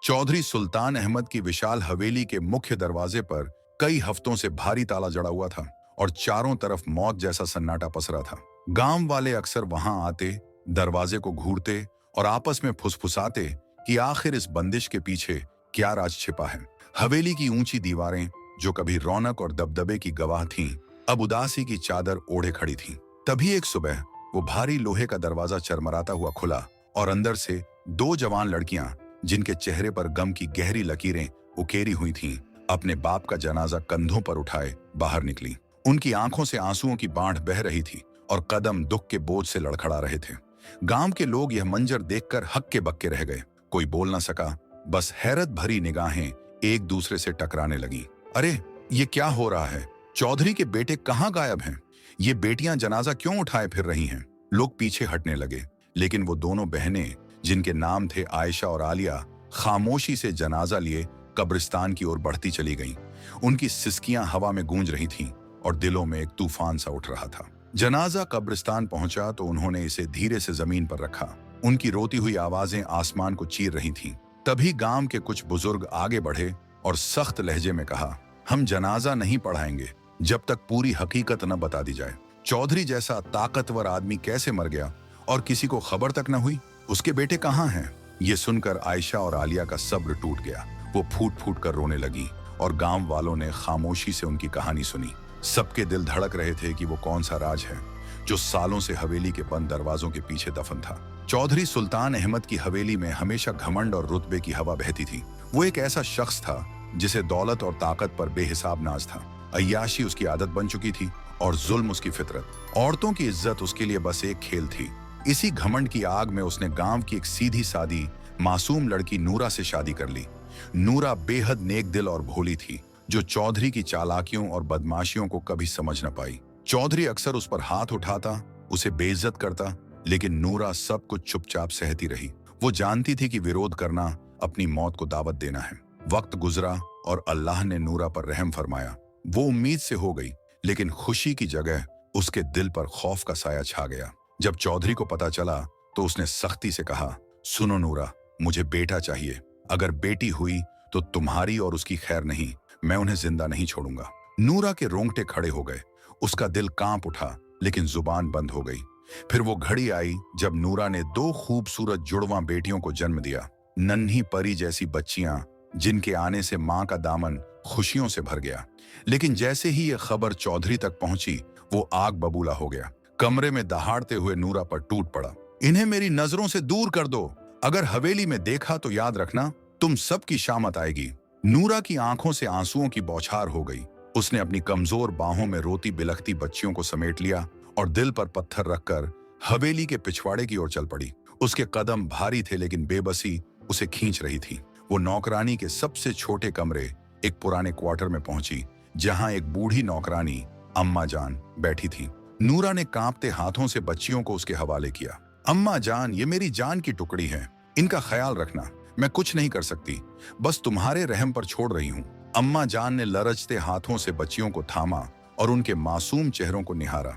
चौधरी सुल्तान अहमद की विशाल हवेली के मुख्य दरवाजे पर कई हफ्तों से भारी ताला जड़ा हुआ था और चारों तरफ मौत जैसा सन्नाटा पसरा था। गांव वाले अक्सर वहां आते, दरवाजे को घूरते और आपस में फुसफुसाते कि आखिर इस बंदिश के पीछे क्या राज छिपा है। हवेली की ऊंची दीवारें, जो कभी रौनक और दबदबे की गवाह थीं, अब उदासी की चादर ओढ़े खड़ी थीं। तभी एक सुबह वो भारी लोहे का दरवाजा चरमराता हुआ खुला और अंदर से दो जवान लड़कियां, जिनके चेहरे पर गम की गहरी लकीरें उकेरी हुई थीं, अपने बाप का जनाजा कंधों पर उठाए बाहर निकली। उनकी आंखों से आंसुओं की बाढ़ बह रही थी और कदम दुख के बोझ से लड़खड़ा रहे थे। गांव के लोग यह मंजर देखकर हक्के बक्के रह गए। कोई बोल ना सका, बस हैरत भरी निगाहें एक दूसरे से टकराने लगी। अरे, ये क्या हो रहा है? चौधरी के बेटे कहाँ गायब हैं? ये बेटियां जनाजा क्यों उठाए फिर रही हैं? लोग पीछे हटने लगे, लेकिन वो दोनों बहनें, जिनके नाम थे आयशा और आलिया, खामोशी से जनाजा लिए कब्रिस्तान की ओर बढ़ती चली गईं। उनकी सिसकियां हवा में गूंज रही थीं और दिलों में एक तूफान सा उठ रहा था। जनाजा कब्रिस्तान पहुंचा तो उन्होंने इसे धीरे से जमीन पर रखा। उनकी रोती हुई आवाजें आसमान को चीर रही थीं। तभी गांव के कुछ बुजुर्ग आगे बढ़े और सख्त लहजे में कहा, हम जनाजा नहीं पढ़ाएंगे जब तक पूरी हकीकत न बता दी जाए। चौधरी जैसा ताकतवर आदमी कैसे मर गया और किसी को खबर तक न हुई? उसके बेटे कहाँ हैं? ये सुनकर आयशा और आलिया का सब्र टूट गया। वो फूट फूट कर रोने लगी और गांव वालों ने खामोशी से उनकी कहानी सुनी। सबके दिल धड़क रहे थे कि वो कौन सा राज है जो सालों से हवेली के बंद दरवाजों के पीछे दफन था। चौधरी सुल्तान अहमद की हवेली में हमेशा घमंड और रुतबे की हवा बहती थी। वो एक ऐसा शख्स था जिसे दौलत और ताकत पर बेहिसाब नाज था। अय्याशी उसकी आदत बन चुकी थी और जुल्म उसकी फितरत। औरतों की इज्जत उसके लिए बस एक खेल थी। इसी घमंड की आग में उसने गांव की एक सीधी सादी मासूम लड़की नूरा से शादी कर ली। नूरा बेहद नेक दिल और भोली थी, जो चौधरी की चालाकियों और बदमाशियों को कभी समझ न पाई। चौधरी अक्सर उस पर हाथ उठाता, उसे बेइज्जत करता, लेकिन नूरा सब कुछ चुपचाप सहती रही। वो जानती थी कि विरोध करना अपनी मौत को दावत देना है। वक्त गुजरा और अल्लाह ने नूरा पर रहम फरमाया। वो उम्मीद से हो गई, लेकिन खुशी की जगह उसके दिल पर खौफ का साया छा गया। जब चौधरी को पता चला तो उसने सख्ती से कहा, सुनो नूरा, मुझे बेटा चाहिए। अगर बेटी हुई तो तुम्हारी और उसकी खैर नहीं, मैं उन्हें जिंदा नहीं छोड़ूंगा। नूरा के रोंगटे खड़े हो गए। उसका दिल कांप उठा, लेकिन जुबान बंद हो गई। फिर वो घड़ी आई जब नूरा ने दो खूबसूरत जुड़वां बेटियों को जन्म दिया। नन्ही परी जैसी बच्चियां, जिनके आने से मां का दामन खुशियों से भर गया। लेकिन जैसे ही ये खबर चौधरी तक पहुंची, वो आग बबूला हो गया। कमरे में दहाड़ते हुए नूरा पर टूट पड़ा। इन्हें मेरी नजरों से दूर कर दो। अगर हवेली में देखा तो याद रखना, तुम सबकी शामत आएगी। नूरा की आंखों से आंसुओं की बौछार हो गई। उसने अपनी कमजोर बाहों में रोती बिलखती बच्चियों को समेट लिया और दिल पर पत्थर रखकर हवेली के पिछवाड़े की ओर चल पड़ी। उसके कदम भारी थे, लेकिन बेबसी उसे खींच रही थी। वो नौकरानी के सबसे छोटे कमरे, एक पुराने क्वार्टर में पहुंची, जहां एक बूढ़ी नौकरानी अम्मा जान बैठी थी। नूरा ने कांपते हाथों से बच्चियों को उसके हवाले किया। अम्मा जान, ये मेरी जान की टुकड़ी है, इनका ख्याल रखना। मैं कुछ नहीं कर सकती, बस तुम्हारे रहम पर छोड़ रही हूँ। अम्मा जान ने लरजते हाथों से बच्चियों को थामा और उनके मासूम चेहरों को निहारा।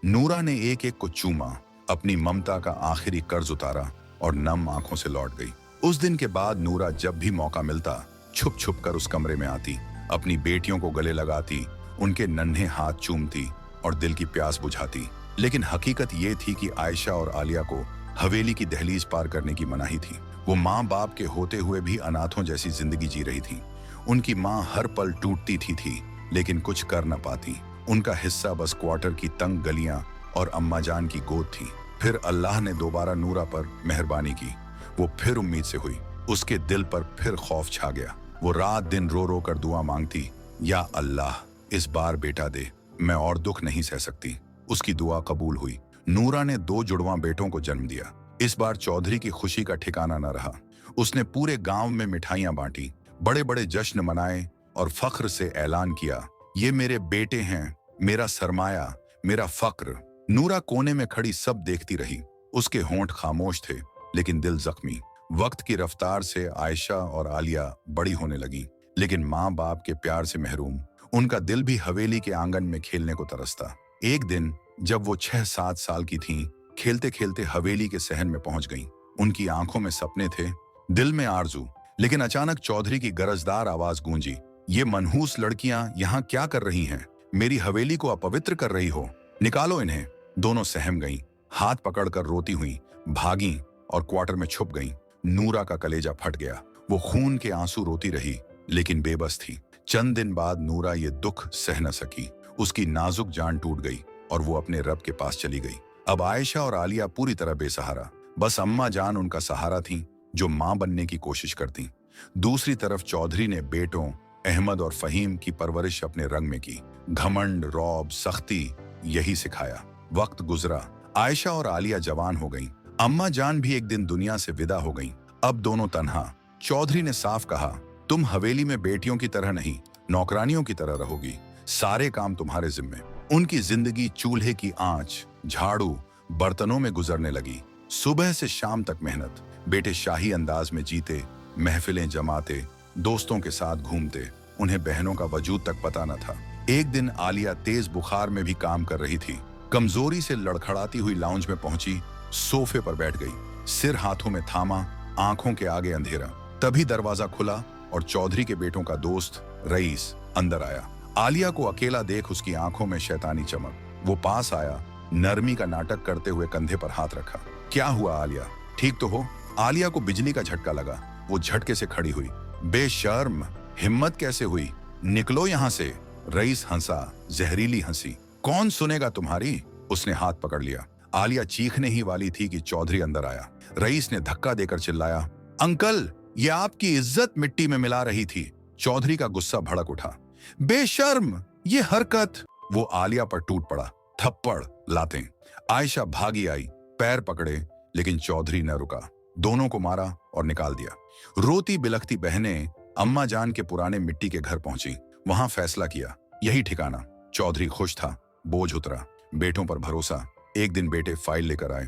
नूरा ने एक एक को चूमा, अपनी ममता का आखिरी कर्ज उतारा और नम आंखों से लौट गई। उस दिन के बाद नूरा जब भी मौका मिलता, छुप छुप कर उस कमरे में आती, अपनी बेटियों को गले लगाती, उनके नन्हे हाथ चूमती और दिल की प्यास बुझाती। लेकिन हकीकत ये थी कि आयशा और आलिया को हवेली की दहलीज पार करने की मनाही थी। वो माँ बाप के होते हुए भी अनाथों जैसी जिंदगी जी रही थी। उनकी माँ हर पल टूटती थी, लेकिन कुछ कर न पाती। उनका हिस्सा बस क्वार्टर की तंग गलियां और अम्मा जान की गोद थी। फिर अल्लाह ने दोबारा नूरा पर मेहरबानी की। वो फिर उम्मीद से हुई। उसके दिल पर फिर खौफ छा गया। वो रात दिन रो रो कर दुआ मांगती, या अल्लाह, इस बार बेटा दे, मैं और दुख नहीं सह सकती। उसकी दुआ कबूल हुई। नूरा ने दो जुड़वां बेटों को जन्म दिया। इस बार चौधरी की खुशी का ठिकाना न रहा। उसने पूरे गांव में मिठाइयां बांटी, बड़े बड़े जश्न मनाए और फख्र से ऐलान किया, ये मेरे बेटे हैं, मेरा सरमाया, मेरा फख्र। नूरा कोने में खड़ी सब देखती रही। उसके होंठ खामोश थे, लेकिन दिल जख्मी। वक्त की रफ्तार से आयशा और आलिया बड़ी होने लगी, लेकिन माँ बाप के प्यार से महरूम। उनका दिल भी हवेली के आंगन में खेलने को तरसता। एक दिन जब वो 6-7 साल की थीं, खेलते खेलते हवेली के सहन में पहुंच गईं। उनकी आंखों में सपने थे, दिल में आरजू, लेकिन अचानक चौधरी की गरजदार आवाज गूंजी, ये मनहूस लड़कियां यहाँ क्या कर रही हैं? मेरी हवेली को अपवित्र कर रही हो, निकालो इन्हें। दोनों सहम गईं, हाथ पकड़कर रोती हुई भागी और क्वार्टर में छुप गईं। नूरा का कलेजा फट गया। वो खून के आंसू रोती रही, लेकिन बेबस थी। चंद दिन बाद नूरा ये दुख सह न सकी। उसकी नाजुक जान टूट गई और वो अपने रब के पास चली गई। अब आयशा और आलिया पूरी तरह बेसहारा। बस अम्मा जान उनका सहारा थी, जो मां बनने की कोशिश करती। दूसरी तरफ चौधरी ने बेटों अहमद और फहीम की परवरिश अपने रंग में की। घमंड, रौब, सख्ती, यही सिखाया। वक्त गुजरा, आयशा और आलिया जवान हो गईं। अम्मा जान भी एक दिन दुनिया से विदा हो गईं। अब दोनों तन्हा। चौधरी ने साफ कहा, तुम हवेली में बेटियों की तरह नहीं, नौकरानियों की तरह रहोगी। सारे काम तुम्हारे जिम्मे। उनकी जिंदगी चूल्हे की आंच, झाड़ू, बर्तनों में गुजरने लगी। सुबह से शाम तक मेहनत। बेटे शाही अंदाज में जीते, महफिलें जमाते, दोस्तों के साथ घूमते। उन्हें बहनों का वजूद तक पता न था। एक दिन आलिया तेज बुखार में भी काम कर रही थी। कमजोरी से लड़खड़ाती हुई लाउंज में पहुंची, सोफे पर बैठ गई, सिर हाथों में थामा, आंखों के आगे अंधेरा। तभी दरवाजा खुला और चौधरी के बेटों का दोस्त रईस अंदर आया। आलिया को अकेला देख उसकी आंखों में शैतानी चमक। वो पास आया, नरमी का नाटक करते हुए कंधे पर हाथ रखा। क्या हुआ आलिया, ठीक तो हो? आलिया को बिजली का झटका लगा। वो झटके से खड़ी हुई। बेशर्म, हिम्मत कैसे हुई? निकलो यहां से। रईस हंसा, जहरीली हंसी। कौन सुनेगा तुम्हारी? उसने हाथ पकड़ लिया। आलिया चीखने ही वाली थी कि चौधरी अंदर आया। रईस ने धक्का देकर चिल्लाया, अंकल, ये आपकी इज्जत मिट्टी में मिला रही थी। चौधरी का गुस्सा भड़क उठा। बेशर्म, ये हरकत। वो आलिया पर टूट पड़ा, थप्पड़, लातें। आयशा भागी आई, पैर पकड़े, लेकिन चौधरी न रुका। दोनों को मारा और निकाल दिया। रोती बिलखती बहनें अम्मा जान के पुराने मिट्टी के घर पहुंची। वहां फैसला किया, यही ठिकाना। चौधरी खुश था, बोझ उतरा। बेटों पर भरोसा। एक दिन बेटे फाइल लेकर आए।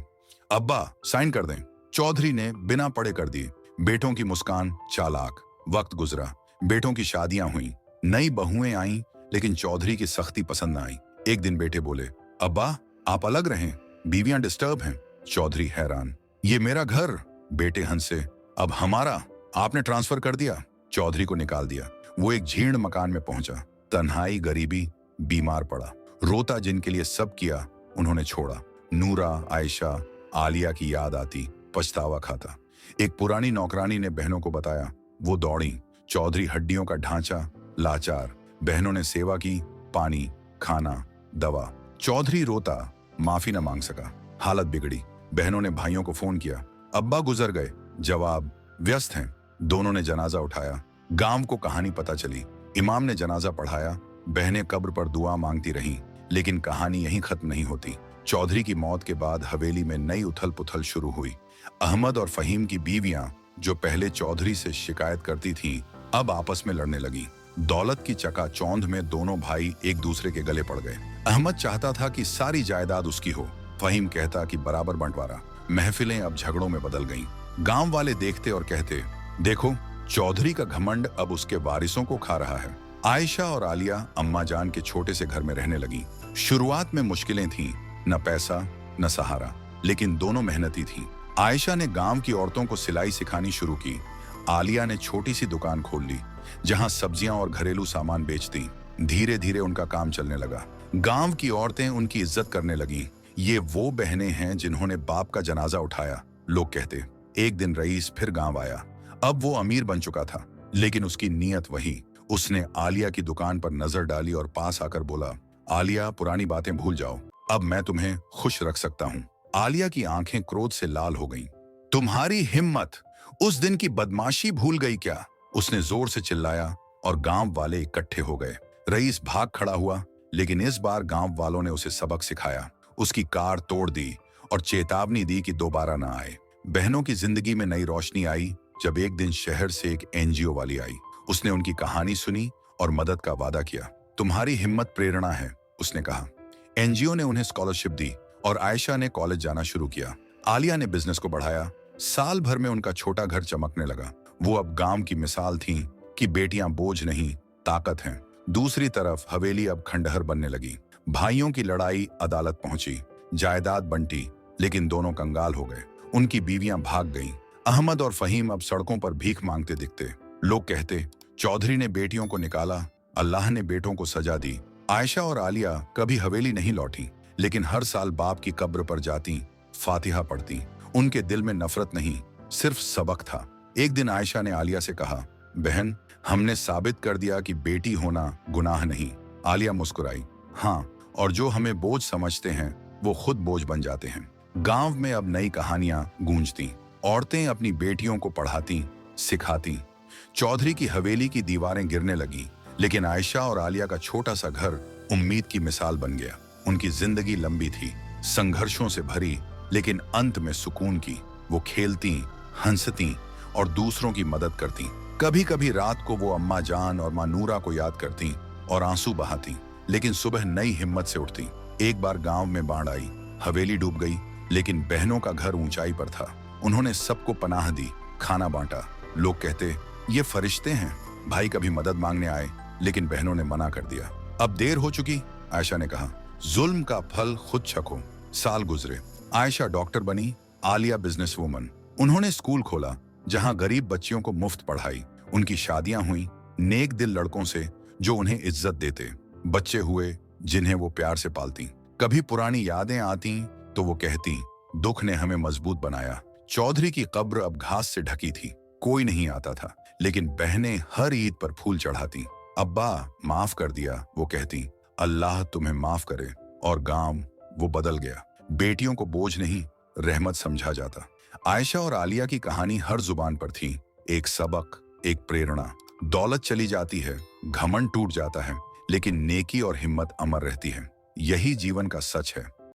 अब्बा, साइन कर दें। चौधरी ने बिना पढ़े कर दिए। बेटों की मुस्कान चालाक। वक्त गुजरा, बेटों की शादियां हुई, नई बहुएं आईं, लेकिन चौधरी की सख्ती पसंद न आई। एक दिन बेटे बोले, अब्बा, आप अलग रहें, बीवियां डिस्टर्ब हैं। चौधरी हैरान, ये मेरा घर। बेटे हंसे, अब हमारा? आपने ट्रांसफर कर दिया। चौधरी को निकाल दिया। वो एक जीर्ण मकान में पहुंचा। तन्हाई, गरीबी, बीमार पड़ा। रोता जिनके लिए सब किया उन्होंने छोड़ा। नूरा, आयशा, आलिया की याद आती, पछतावा खाता। एक पुरानी नौकरानी ने बहनों को बताया। वो दौड़ी। चौधरी हड्डियों का ढांचा, लाचार। बहनों ने सेवा की, पानी, खाना, दवा। चौधरी रोता, माफी न मांग सका। हालत बिगड़ी। बहनों ने भाइयों को फोन किया, अब्बा गुजर गए। जवाब, व्यस्त हैं। दोनों ने जनाजा उठाया। गांव को कहानी पता चली। इमाम ने जनाजा पढ़ाया। बहनें कब्र पर दुआ मांगती रहीं, लेकिन कहानी यहीं खत्म नहीं होती। चौधरी की मौत के बाद हवेली में नई उथल पुथल शुरू हुई। अहमद और फहीम की बीवियां, जो पहले चौधरी से शिकायत करती थीं, अब आपस में लड़ने लगी। दौलत की चकाचौंध में दोनों भाई एक दूसरे के गले पड़ गए। अहमद चाहता था कि सारी जायदाद उसकी हो। फहीम कहता कि बराबर बंटवारा। महफिलें अब झगड़ों में बदल गईं। गांव वाले देखते और कहते, देखो, चौधरी का घमंड अब उसके वारिसों को खा रहा है। आयशा और आलिया अम्मा जान के छोटे से घर में रहने लगी। शुरुआत में मुश्किलें थीं, न पैसा न सहारा, लेकिन दोनों मेहनती थीं। आयशा ने गांव की औरतों को सिलाई सिखानी शुरू की। आलिया ने छोटी सी दुकान खोल ली, जहां सब्जियां और घरेलू सामान बेचती। धीरे धीरे उनका काम चलने लगा। गांव की औरतें उनकी इज्जत करने लगीं। ये वो बहनें हैं जिन्होंने बाप का जनाजा उठाया, लोग कहते। एक दिन रईस फिर गांव आया। अब वो अमीर बन चुका था, लेकिन उसकी नीयत वही। उसने आलिया की दुकान पर नजर डाली और पास आकर बोला, आलिया, पुरानी बातें भूल जाओ, अब मैं तुम्हें खुश रख सकता हूँ। आलिया की आंखें क्रोध से लाल हो गईं। तुम्हारी हिम्मत! उस दिन की बदमाशी भूल गई क्या? उसने जोर से चिल्लाया और गांव वाले इकट्ठे हो गए। रईस भाग खड़ा हुआ, लेकिन इस बार गांव वालों ने उसे सबक सिखाया। उसकी कार तोड़ दी और चेतावनी दी कि दोबारा ना आए। बहनों की जिंदगी में नई रोशनी आई जब एक दिन शहर से एक एनजीओ वाली आई। उसने उनकी कहानी सुनी और मदद का वादा किया। तुम्हारी हिम्मत प्रेरणा है, उसने कहा। एनजीओ ने उन्हें स्कॉलरशिप दी और आयशा ने कॉलेज जाना शुरू किया। आलिया ने बिजनेस को बढ़ाया। साल भर में उनका छोटा घर चमकने लगा। वो अब गांव की मिसाल थीं कि बेटियां बोझ नहीं, ताकत हैं। दूसरी तरफ हवेली अब खंडहर बनने लगी। भाइयों की लड़ाई अदालत पहुंची, जायदाद बंटी, लेकिन दोनों कंगाल हो गए। उनकी बीवियां भाग गईं। अहमद और फहीम अब सड़कों पर भीख मांगते दिखते। लोग कहते, चौधरी ने बेटियों को निकाला, अल्लाह ने बेटों को सजा दी। आयशा और आलिया कभी हवेली नहीं लौटी, लेकिन हर साल बाप की कब्र पर जाती, फातिहा पढ़ती। उनके दिल में नफरत नहीं, सिर्फ सबक था। एक दिन आयशा ने आलिया से कहा, बहन, हमने साबित कर दिया कि बेटी होना गुनाह नहीं। आलिया मुस्कुराई, हाँ, और जो हमें बोझ समझते हैं वो खुद बोझ बन जाते हैं। गांव में अब नई कहानियां गूंजती। औरतें अपनी बेटियों को पढ़ाती, सिखाती। चौधरी की हवेली की दीवारें गिरने लगी, लेकिन आयशा और आलिया का छोटा सा घर उम्मीद की मिसाल बन गया। उनकी जिंदगी लंबी थी, संघर्षों से भरी, लेकिन अंत में सुकून की। वो खेलती, हंसती और दूसरों की मदद करती। कभी कभी रात को वो अम्मा जान और माँ नूरा को याद करती और आंसू बहाती, लेकिन सुबह नई हिम्मत से उठती। एक बार गांव में बाढ़ आई, हवेली डूब गई, लेकिन बहनों का घर ऊंचाई पर था। उन्होंने सबको पनाह दी, खाना बांटा। लोग कहते, ये फरिश्ते हैं। भाई कभी मदद मांगने आए, लेकिन बहनों ने मना कर दिया। अब देर हो चुकी, आयशा ने कहा, जुल्म का फल खुद चखो। साल गुजरे, आयशा डॉक्टर बनी, आलिया बिजनेस वूमन। उन्होंने स्कूल खोला जहां गरीब बच्चियों को मुफ्त पढ़ाई। उनकी शादियां हुई नेक दिल लड़कों से जो उन्हें इज्जत देते। बच्चे हुए जिन्हें वो प्यार से पालती। कभी पुरानी यादें आती तो वो कहती, दुख ने हमें मजबूत बनाया। चौधरी की कब्र अब घास से ढकी थी, कोई नहीं आता था, लेकिन बहनें हर ईद पर फूल चढ़ाती। अब्बा माफ कर दिया, वो कहती, अल्लाह तुम्हें माफ करे। और गांव वो बदल गया। बेटियों को बोझ नहीं, रहमत समझा जाता। आयशा और आलिया की कहानी हर जुबान पर थी, एक सबक, एक प्रेरणा। दौलत चली जाती है, घमंड टूट जाता है, लेकिन नेकी और हिम्मत अमर रहती है। यही जीवन का सच है।